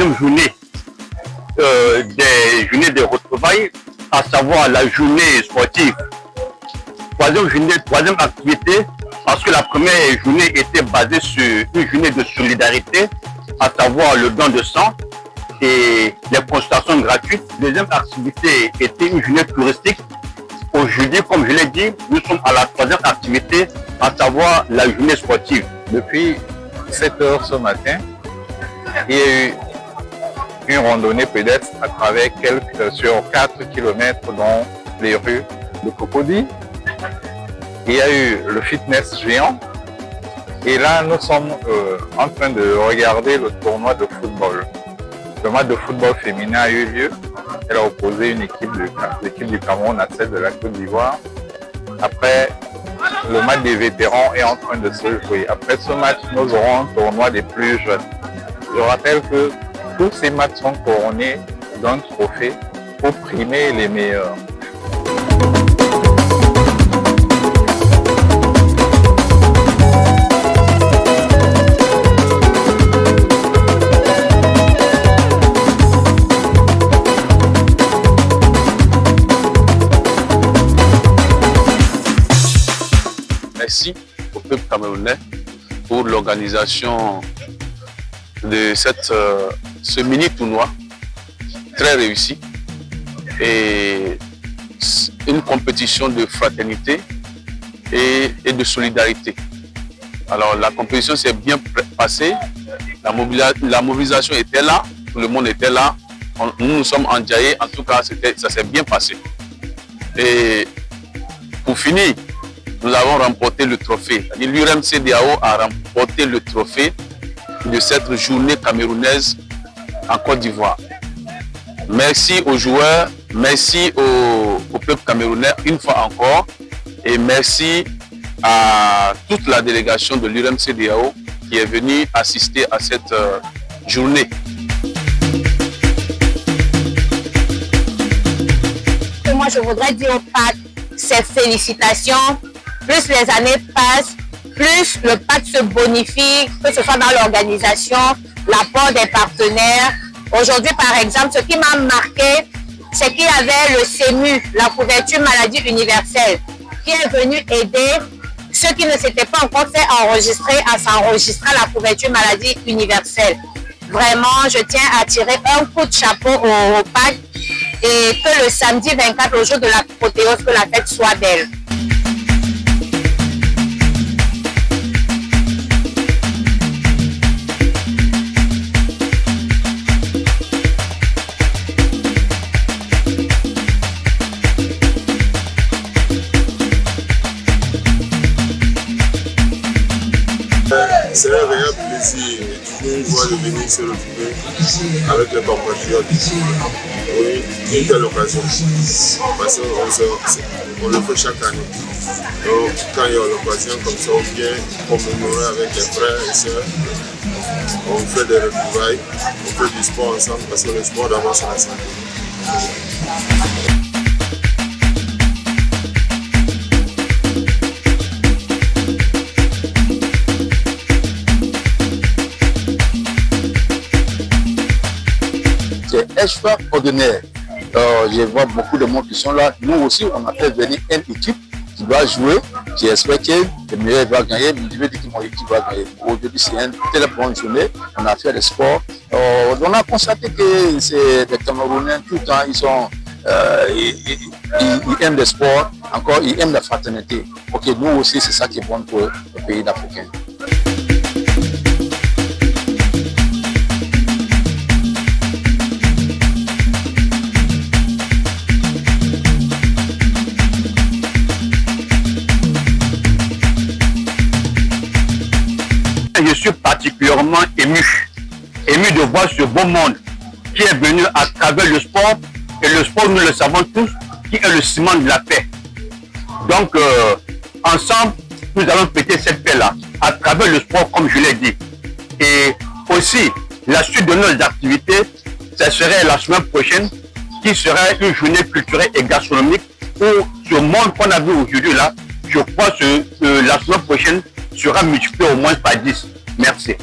troisième journée des journées de retrouvailles, à savoir la journée sportive. Troisième activité, parce que la première journée était basée sur une journée de solidarité, à savoir le don de sang et les consultations gratuites. Deuxième activité était une journée touristique. Aujourd'hui, comme je l'ai dit, nous sommes à la troisième activité, à savoir la journée sportive. Depuis 7 h ce matin, il y a eu une randonnée pédestre à travers sur 4 km dans les rues de Cocody. Il y a eu le fitness géant. Et là, nous sommes en train de regarder le tournoi de football. Le match de football féminin a eu lieu. Elle a opposé l'équipe du Cameroun à celle de la Côte d'Ivoire. Après, le match des vétérans est en train de se jouer. Après ce match, nous aurons un tournoi des plus jeunes. Je rappelle que tous ces matchs sont couronnés d'un trophée pour primer les meilleurs. Merci au peuple camerounais pour l'organisation de ce mini-tournoi très réussi et une compétition de fraternité et de solidarité. Alors la compétition s'est bien passée, la mobilisation était là, tout le monde était là, nous sommes enjaillés, en tout cas ça s'est bien passé. Et pour finir, nous avons remporté le trophée. L'URM-CEDEAO a remporté le trophée de cette journée camerounaise en Côte d'Ivoire. Merci aux joueurs, merci au peuple camerounais une fois encore et merci à toute la délégation de l'URM-CEDEAO qui est venue assister à cette journée. Moi, je voudrais dire au PAC, ces félicitations. Plus les années passent, plus le PAC se bonifie, que ce soit dans l'organisation, l'apport des partenaires. Aujourd'hui, par exemple, ce qui m'a marqué, c'est qu'il y avait le CEMU, la couverture maladie universelle, qui est venu aider ceux qui ne s'étaient pas encore fait enregistrer à s'enregistrer à la couverture maladie universelle. Vraiment, je tiens à tirer un coup de chapeau au PAC et que le samedi 24, au jour de la protéose, que la fête soit belle. C'est un réel plaisir de toujours de venir se retrouver avec les compatriotes. Oui, une telle occasion. Parce qu'on le fait chaque année. Donc, quand il y a l'occasion comme ça, on vient commémorer avec les frères et sœurs. On fait des retrouvailles, on fait du sport ensemble parce que le sport d'abord c'est la santé. C'est extraordinaire. Je vois beaucoup de monde qui sont là. Nous aussi, on a fait venir une équipe qui doit jouer. J'espère que le meilleur va gagner. Je veux dire que mon équipe va gagner. Aujourd'hui, c'est une très bonne journée. On a fait le sport. On a constaté que les Camerounais, tout le temps, ils aiment le sport. Encore, ils aiment la fraternité. Ok, nous aussi, c'est ça qui est bon pour le pays africain. Je suis particulièrement ému de voir ce beau monde qui est venu à travers le sport. Et le sport, nous le savons tous, qui est le ciment de la paix. Donc, ensemble, nous allons péter cette paix-là à travers le sport, comme je l'ai dit. Et aussi, la suite de nos activités, ce serait la semaine prochaine, qui serait une journée culturelle et gastronomique où ce monde qu'on a vu aujourd'hui là, je crois que la semaine prochaine sera multiplié au moins par 10. Merci.